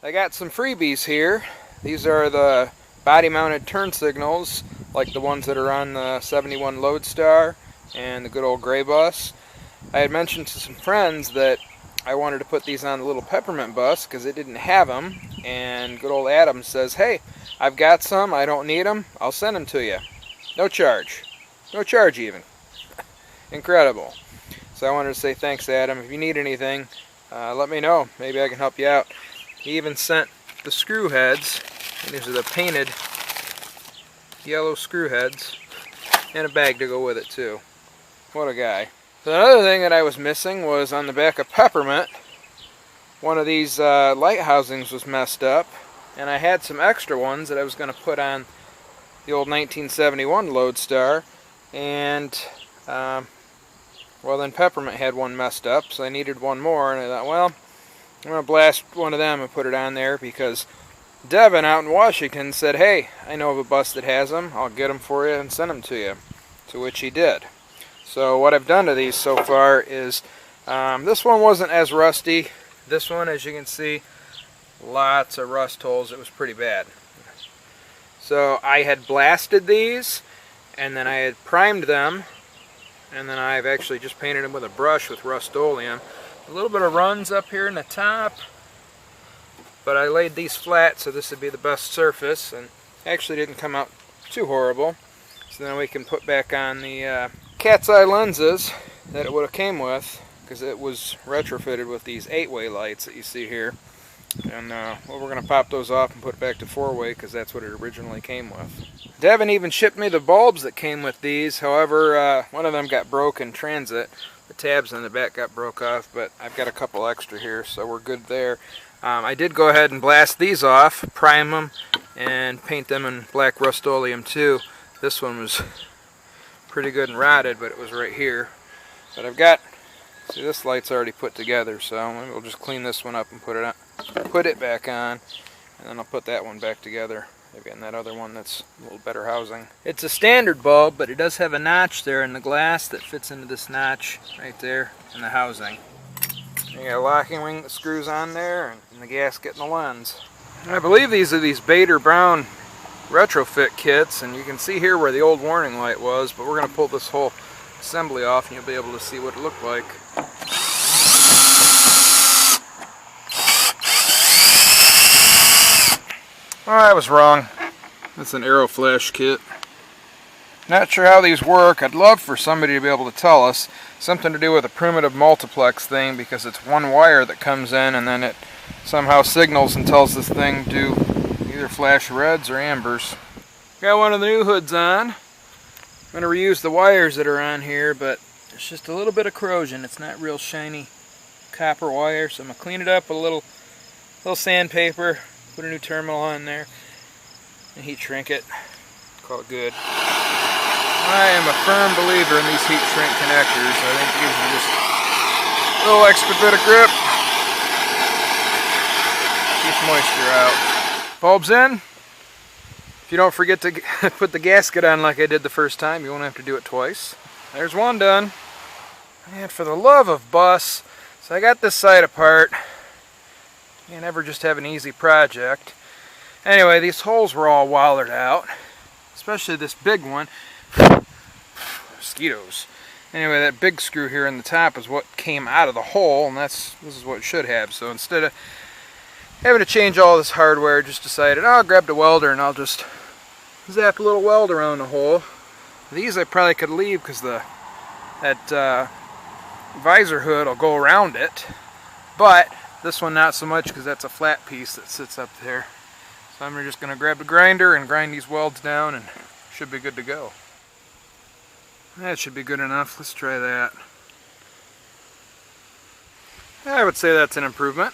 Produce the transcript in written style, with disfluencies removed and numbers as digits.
I got some freebies here. These are the body-mounted turn signals, like the ones that are on the 71 Loadstar and the good old gray bus. I had mentioned to some friends that I wanted to put these on the little peppermint bus because it didn't have them, and good old Adam says, "Hey, I've got some, I don't need them, I'll send them to you. No charge. No charge even." Incredible. So I wanted to say thanks, Adam. If you need anything, let me know. Maybe I can help you out. He even sent the screw heads, and these are the painted yellow screw heads, and a bag to go with it too. What a guy. So another thing that I was missing was on the back of Peppermint, one of these light housings was messed up, and I had some extra ones that I was going to put on the old 1971 Loadstar, and well, then Peppermint had one messed up, so I needed one more, and I thought, well, I'm going to blast one of them and put it on there because Deven out in Washington said, "Hey, I know of a bus that has them, I'll get them for you and send them to you," to which he did. So what I've done to these so far is, this one wasn't as rusty. This one, as you can see, lots of rust holes. It was pretty bad. So I had blasted these, and then I had primed them, and then I've actually just painted them with a brush with Rust-Oleum. A little bit of runs up here in the top, but I laid these flat so this would be the best surface, and actually didn't come out too horrible. So then we can put back on the cat's eye lenses that it would have came with, because it was retrofitted with these 8-way lights that you see here. And well, we're going to pop those off and put it back to 4-way because that's what it originally came with. Deven even shipped me the bulbs that came with these. However, one of them got broke in transit. The tabs on the back got broke off, but I've got a couple extra here, so we're good there. I did go ahead and blast these off, prime them, and paint them in black Rust-Oleum too. This one was pretty good and rotted, but it was right here. But I've got, see, this light's already put together, so maybe we'll just clean this one up and put it back on, and then I'll put that one back together. Maybe on that other one that's a little better housing. It's a standard bulb, but it does have a notch there in the glass that fits into this notch right there in the housing. You got a locking ring that screws on there, and the gasket and the lens. And I believe these are these Bader Brown retrofit kits, and you can see here where the old warning light was, but we're going to pull this whole assembly off and you'll be able to see what it looked like. Oh, I was wrong. That's an Aero Flash kit. Not sure how these work. I'd love for somebody to be able to tell us. Something to do with a primitive multiplex thing, because it's one wire that comes in and then it somehow signals and tells this thing to either flash reds or ambers. Got one of the new hoods on. I'm going to reuse the wires that are on here, but there's just a little bit of corrosion. It's not real shiny copper wire, so I'm going to clean it up with a little sandpaper. Put a new terminal on there and heat shrink it. Call it good. I am a firm believer in these heat shrink connectors. I think it gives you just a little extra bit of grip. Keeps moisture out. Bulbs in. If you don't forget to put the gasket on like I did the first time, you won't have to do it twice. There's one done. And for the love of bus, so I got this side apart. You never just have an easy project. Anyway, these holes were all wallered out, especially this big one. Mosquitoes. Anyway, that big screw here in the top is what came out of the hole, and this is what it should have. So instead of having to change all this hardware, just decided, oh, I'll grab the welder and I'll just zap a little weld around the hole. These I probably could leave because that visor hood will go around it, but this one not so much because that's a flat piece that sits up there. So I'm just going to grab the grinder and grind these welds down and should be good to go. That should be good enough. Let's try that. I would say that's an improvement.